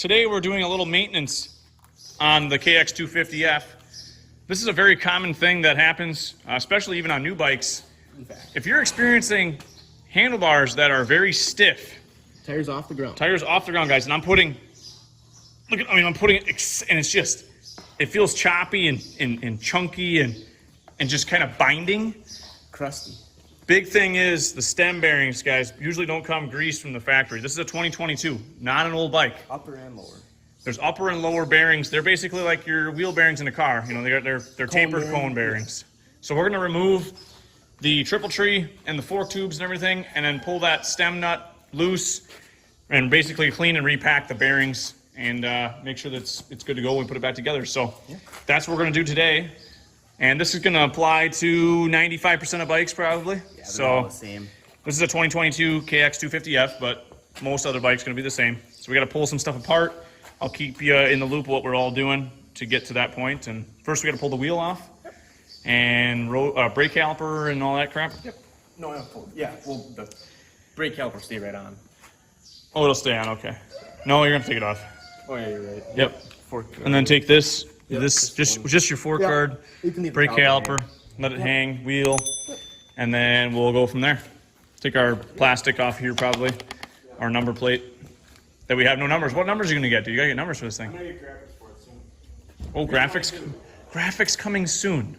Today we're doing a little maintenance on the KX250F. This is a very common thing that happens, especially even on new bikes. If you're experiencing handlebars that are very stiff, tires off the ground, guys, and I'm putting it, and it's just, it feels choppy and chunky and just kind of binding, crusty. Big thing is the stem bearings, guys, usually don't come greased from the factory. This is a 2022, not an old bike. Upper and lower. There's upper and lower bearings. They're basically like your wheel bearings in a car. You know, they're tapered cone bearings. So we're gonna remove the triple tree and the fork tubes and everything, and then pull that stem nut loose and basically clean and repack the bearings and make sure that it's good to go when we put it back together. So that's what we're gonna do today. And this is gonna apply to 95% of bikes probably. Yeah, so all the same. This is a 2022 KX250F, but most other bikes gonna be the same. So we gotta pull some stuff apart. I'll keep you in the loop of what we're all doing to get to that point. And first we gotta pull the wheel off and brake caliper and all that crap. Yep. No, well, the brake caliper stay right on. Oh, it'll stay on, okay. No, you're gonna take it off. Oh yeah, you're right. Yep. Fork. And then take this, Yep, just your fork guard, You can leave brake the caliper caliper, let it hang, wheel, and then we'll go from there. Take our plastic off here probably, our number plate that we have no numbers. What numbers are you gonna get? Do you gotta get numbers for this thing? I'm gonna get graphics for it soon. Oh, graphics coming soon.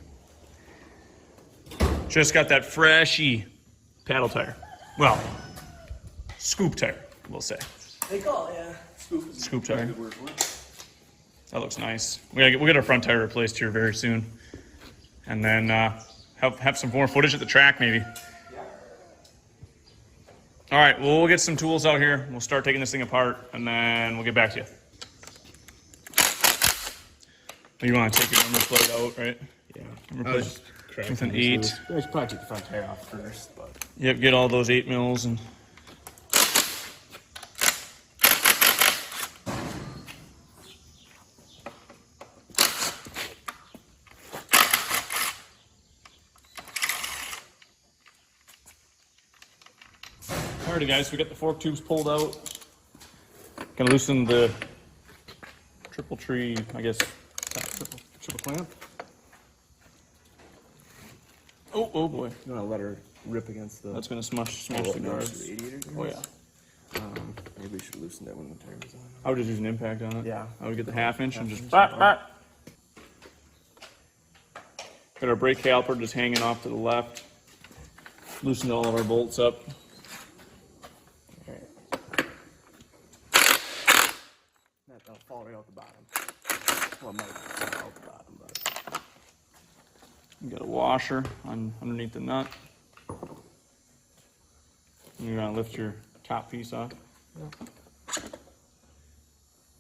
Just got that freshy paddle tire. Well, scoop tire, we'll say. They call it, yeah. Scoop tire. That looks nice. We'll get our front tire replaced here very soon. And then have some more footage at the track maybe. All right, well, we'll get some tools out here. We'll start taking this thing apart and then we'll get back to you. You want to take your number plate out, right? Yeah. Number plate with an 8. I should probably take the front tire off first, but. Yep, get all those 8 mils and. Alrighty guys, we got the fork tubes pulled out. Gonna loosen the triple tree, I guess, triple clamp. Oh boy. You want to let her rip against the... That's gonna smash the guards. Oh yeah. Maybe we should loosen that when the tire is on. I would just use an impact on it. Yeah. I would get the half-inch and just Got our brake caliper just hanging off to the left. Loosened all of our bolts up. That'll fall right out the bottom. Well, it might fall out the bottom, but... You got a washer underneath the nut. And you're gonna lift your top piece off. Yeah.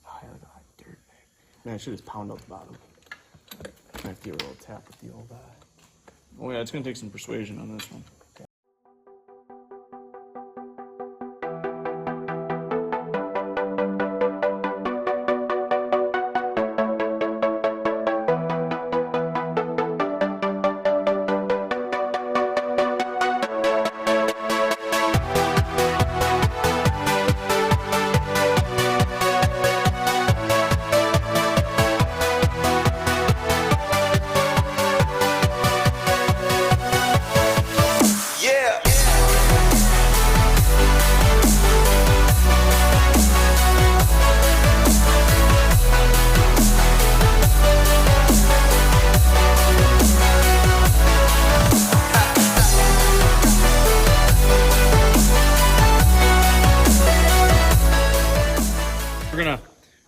Oh, yeah, look at that dirt. Man, I should just pound out the bottom. I have to give it a little tap with the old Oh yeah, it's gonna take some persuasion on this one.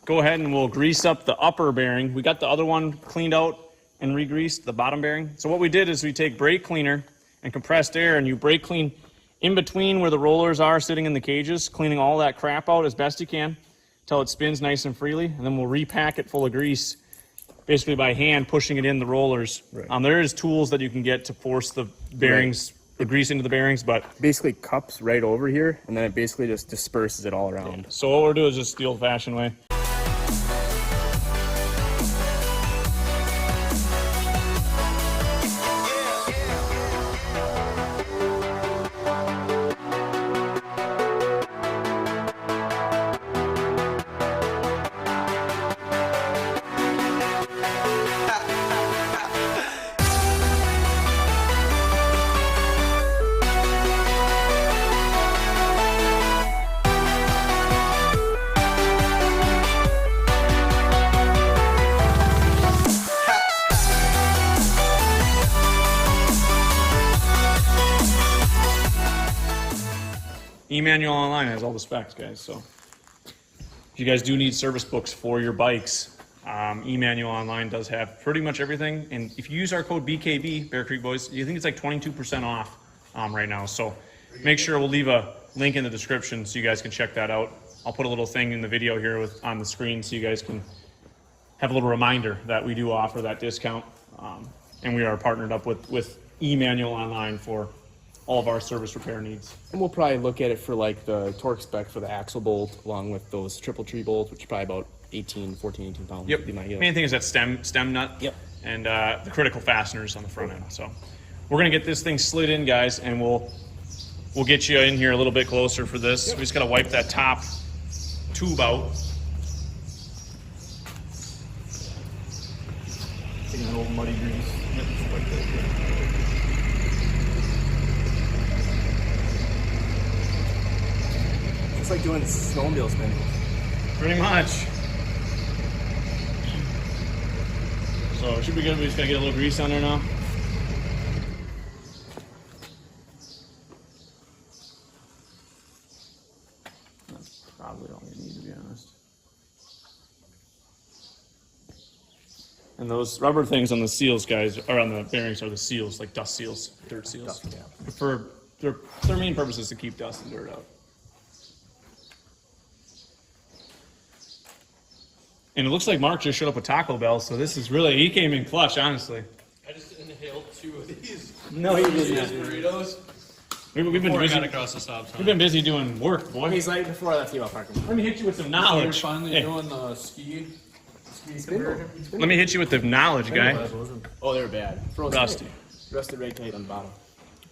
Go ahead and we'll grease up the upper bearing. We got the other one cleaned out and re-greased, the bottom bearing. So what we did is we take brake cleaner and compressed air and you brake clean in between where the rollers are sitting in the cages, cleaning all that crap out as best you can until it spins nice and freely. And then we'll repack it full of grease, basically by hand pushing it in the rollers. Right. There is tools that you can get to force the bearings, the grease into the bearings, but basically cups right over here, and then it basically just disperses it all around. Yeah. So what we're doing is just the old-fashioned way. E-Manual Online has all the specs, guys. So if you guys do need service books for your bikes, E-Manual Online does have pretty much everything. And if you use our code BKB, Bear Creek Boys, you think it's like 22% off right now. So make sure we'll leave a link in the description so you guys can check that out. I'll put a little thing in the video here on the screen so you guys can have a little reminder that we do offer that discount. And we are partnered up with E-Manual Online for all of our service repair needs. And we'll probably look at it for like the torque spec for the axle bolt, along with those triple tree bolts, which are probably about 18 pounds. Yep. Be my guess. Main thing is that stem nut. Yep. And the critical fasteners on the front end. So we're gonna get this thing slid in, guys, and we'll get you in here a little bit closer for this. Yep. We just gotta wipe that top tube out. Taking an old muddy grease. It's like doing snowmobile spinning. Pretty much. So it should be good. We just gotta get a little grease on there now. That's probably all we need, to be honest. And those rubber things on the seals, guys, or on the bearings, are the seals, like dust seals, dirt seals. Dust, yeah. For their main purpose is to keep dust and dirt out. And it looks like Mark just showed up with Taco Bell, so this is really, he came in clutch, honestly. I just inhaled 2 of these. No, he didn't. Burritos. We've been Before I busy. got across the stop sign. We've been busy doing work, boy. He's like before I left you about parking. Let me hit you with some We're knowledge. finally Hey, doing the ski. let me hit you with the knowledge, guy. Oh, they're bad. Frozen. Rusty. Rusted right tight on the bottom.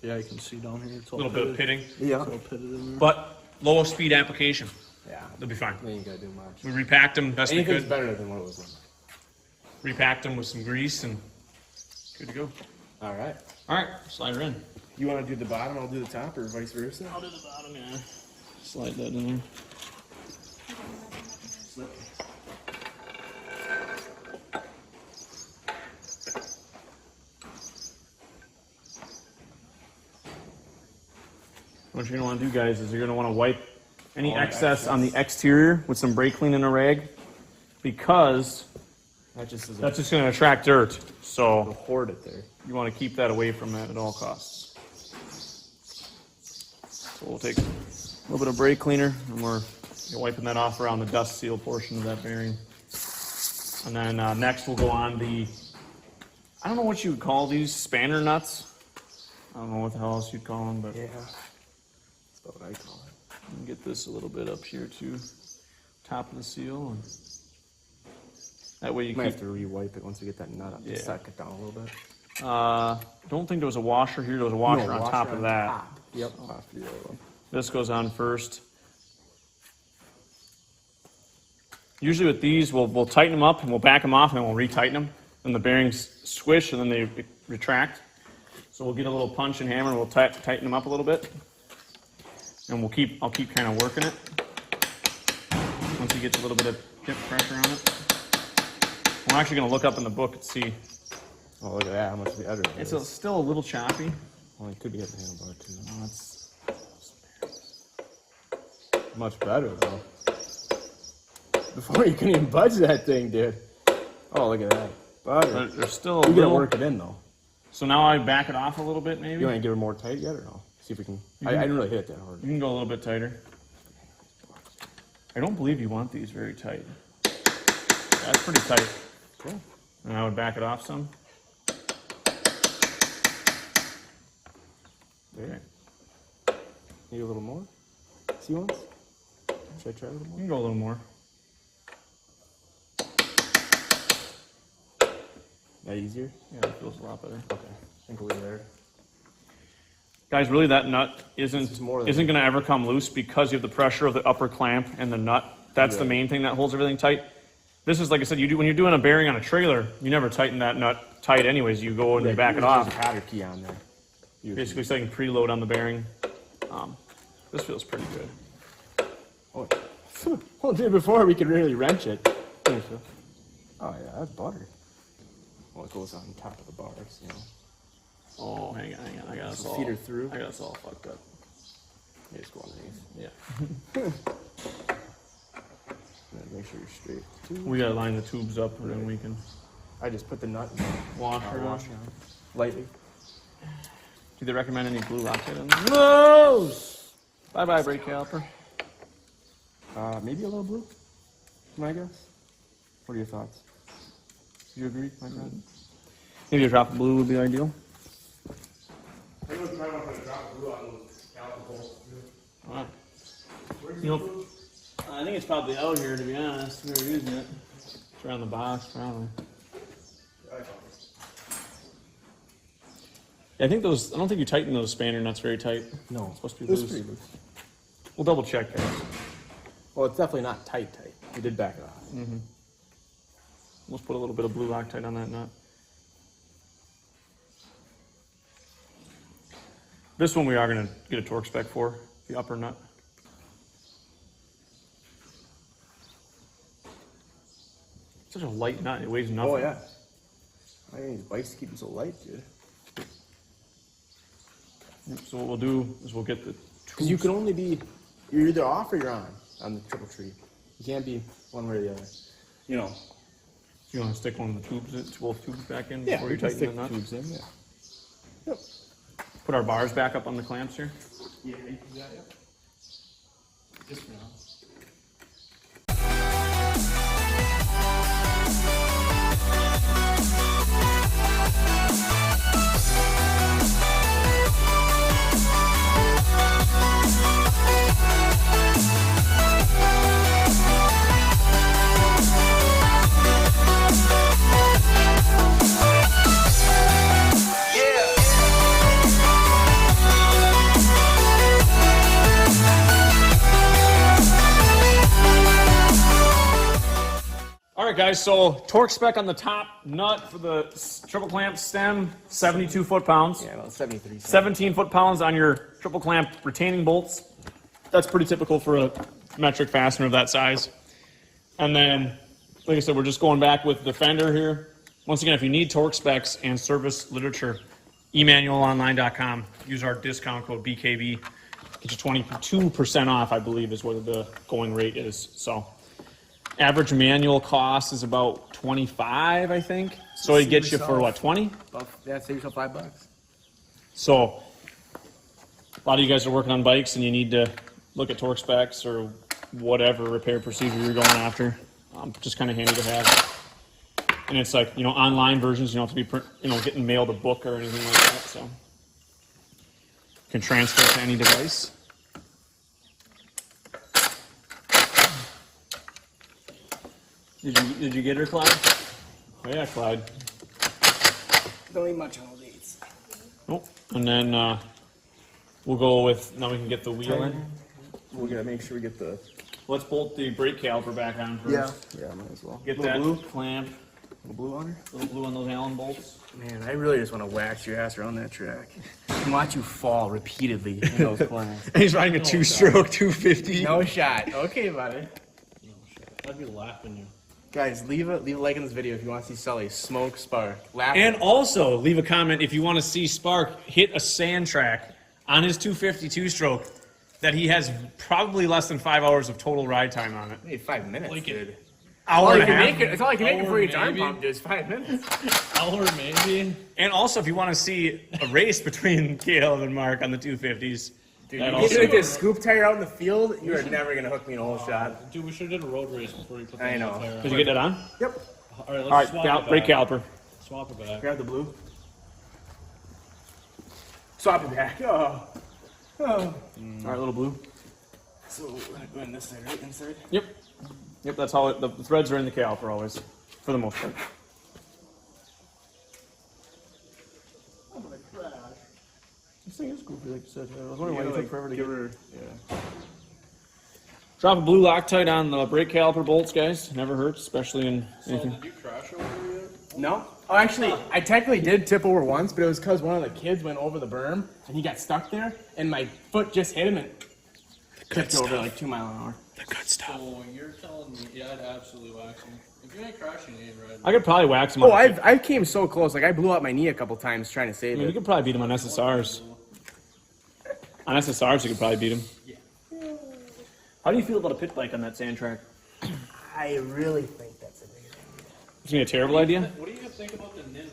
Yeah, you can see down here. It's A little bit of pitting, Yeah. It's all pitted in there. but low speed application. Yeah. They'll be fine. They ain't gotta do much. We repacked them best we Anything's could. better than what it was like. Repacked them with some grease and good to go. All right. All right, slide her in. You want to do the bottom, I'll do the top, or vice versa? I'll do the bottom, yeah. Slide that in there. What you're gonna want to do, guys, is you're gonna want to wipe any excess on the exterior with some brake clean and a rag, because That just is that's just gonna attract dirt. So hoard it there. you want to keep that away from that at all costs. So we'll take a little bit of brake cleaner and we're wiping that off around the dust seal portion of that bearing. And then next we'll go on the, I don't know what you would call these, spanner nuts. I don't know what the hell else you'd call them, but Yeah. That's about what I call it. and get this a little bit up here too, top of the seal, and that way you Might keep. have to re-wipe it once we get that nut up. Yeah. Just suck it down a little bit. Don't think there was a washer here. There was a washer on top of that. Top. Yep. I'll have to do that one. This goes on first. Usually with these, we'll tighten them up and we'll back them off and then we'll retighten them. And the bearings squish and then they retract. So we'll get a little punch and hammer and we'll tighten them up a little bit. And I'll keep kind of working it. Once you get a little bit of tip pressure on it. I'm actually going to look up in the book and see. Oh, look at that. How much better it It's is. still a little choppy. Well, it could be at the handlebar too. Oh, it's Much better though. Before you couldn't even budge that thing, dude. Oh, look at that. Butter. there's still a We gotta little. work it in though. So now I back it off a little bit, maybe. You want to give it more tight yet or no? See if we can. I didn't really hit it that hard. You can go a little bit tighter. I don't believe you want these very tight. That's pretty tight. Cool. And I would back it off some. There. Need a little more? See once? Should I try a little You more? can go a little more. That easier? Yeah, that feels a lot better. Okay. I think we'll leave it there. Guys, really that nut isn't is more than- going to ever come loose because you have the pressure of the upper clamp and the nut. That's the Yeah. main thing that holds everything tight. This is, like I said, when you're doing a bearing on a trailer, you never tighten that nut tight anyways. You go and you back it off. There's a powder key on there. Basically so you can preload on the bearing. This feels pretty good. Oh, well, dude, before we could really wrench it. Oh yeah, that's butter. Well, it goes on top of the bars, you know. Oh, hang on. I got us all. Feed her through. I got us all fucked up. You just go underneath. Yeah. Make sure you're straight. We gotta line the tubes up and then we can I just put the nut in wash her. wash on lightly. Do they recommend any blue Loctite on them? No! Bye bye, brake caliper. Maybe a little blue, my guess. What are your thoughts? Do you agree, my friend? Maybe a drop of blue would be ideal. I was trying to put a drop of blue on those calipers. Alright. I think it's probably out here, to be honest. We were using it. It's around the box, probably. Yeah, I think those. I don't think you tighten those spanner nuts very tight. No, It's supposed to be this loose. pretty loose. We'll double check, guys. Well, it's definitely not tight. We did back it off. Let's put a little bit of blue Loctite on that nut. This one we are going to get a torque spec for, the upper nut. Such a light nut, it weighs nothing. Oh yeah. I think these bikes keep them so light, dude. So what we'll do is we'll get the Because you can only be, you're either off or you're on the triple tree. You can't be one way or the other. You know. You want to stick one of the tubes, both tubes back in Yeah, before we you can tighten stick the nut? tubes in. Yeah. Yep. Put our bars back up on the clamps here. Yeah, you can do that. Yep. Just for now. Alright guys, so torque spec on the top nut for the triple clamp stem, 72 foot-pounds. Yeah, about 73. 17 foot-pounds on your triple clamp retaining bolts. That's pretty typical for a metric fastener of that size. And then, like I said, we're just going back with the fender here. Once again, if you need torque specs and service literature, emanualonline.com. Use our discount code BKB. Get you 22% off, I believe, is what the going rate is. So, average manual cost is about 25, I think. So it gets you for what, 20? Yeah, save yourself $5. So a lot of you guys are working on bikes and you need to look at torque specs or whatever repair procedure you're going after. Just kind of handy to have. And it's like, you know, online versions, you don't have to be, getting mailed a book or anything like that. So you can transfer it to any device. Did you get her, Clyde? Oh yeah, Clyde. Don't eat much on all these. Oh, and then we'll go with, now we can get the wheel in. We're gonna make sure we get the. Let's bolt the brake caliper back on first. Yeah, might as well. Get Little that blue? clamp, Little blue on her. little blue on those Allen bolts. Man, I really just want to wax your ass around that track and watch you fall repeatedly in those corners. He's riding a two-stroke 250. No shot. Okay, buddy. No shit. I'd be laughing you. Guys, leave a like in this video if you want to see Sully smoke Spark. Laugh. And also, leave a comment if you want to see Spark hit a sand track on his 250 two-stroke that he has probably less than 5 hours of total ride time on it. Hey, 5 minutes, Like it. dude. Hour and a half. It's all I can make it Hour before you time maybe. pump, dude. It's 5 minutes. Hour maybe. And also, if you want to see a race between Caleb and Mark on the 250s, Dude, that you also get like this scoop tire out in the field, you are never gonna hook me in a whole shot. Dude, we should have did a road race before you put I that know. tire on. Did you get that on? Yep. All right, let's All right, swap it brake back. caliper. Swap it back. Grab the blue. Swap it back. Oh. All right, little blue. So go in this side, right? Inside. Yep. Yep, that's how the threads are in the caliper always, for the most part. This thing is goofy, like you said. I was wondering why you took forever to get her. Yeah. Drop a blue Loctite on the brake caliper bolts, guys. Never hurts, especially in anything. Did you crash over yet? No. Oh, actually, I technically did tip over once, but it was because one of the kids went over the berm and he got stuck there, and my foot just hit him and tipped over like 2 miles an hour. The good stuff. So you're telling me, yeah, I'd absolutely wax him. If you ain't crashing, you ain't riding. I could probably wax him. Oh, on I came so close. Like I blew out my knee a couple times trying to save you it. could probably beat him on SSRs. On SSRs, you could probably beat him. How do you feel about a pit bike on that sand track? I really think that's a great idea. It's gonna be a terrible idea. What do you guys think about the Ninja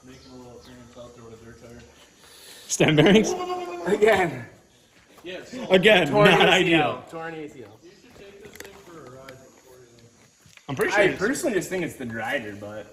making a little appearance out there with a dirt tire? Stem bearings? Again. Yeah, so Again, Torn not ACL. ideal. Torn ACL. you should take this thing for a ride before you think. I'm pretty sure. I it's- personally just think it's the driver, but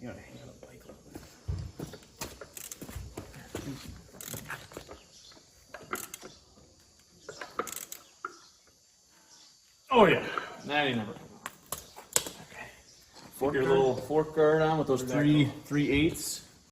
you gotta hang on a bike a little bit. Oh yeah. That ain't never come off. Okay. Put your little fork guard on with those three eighths.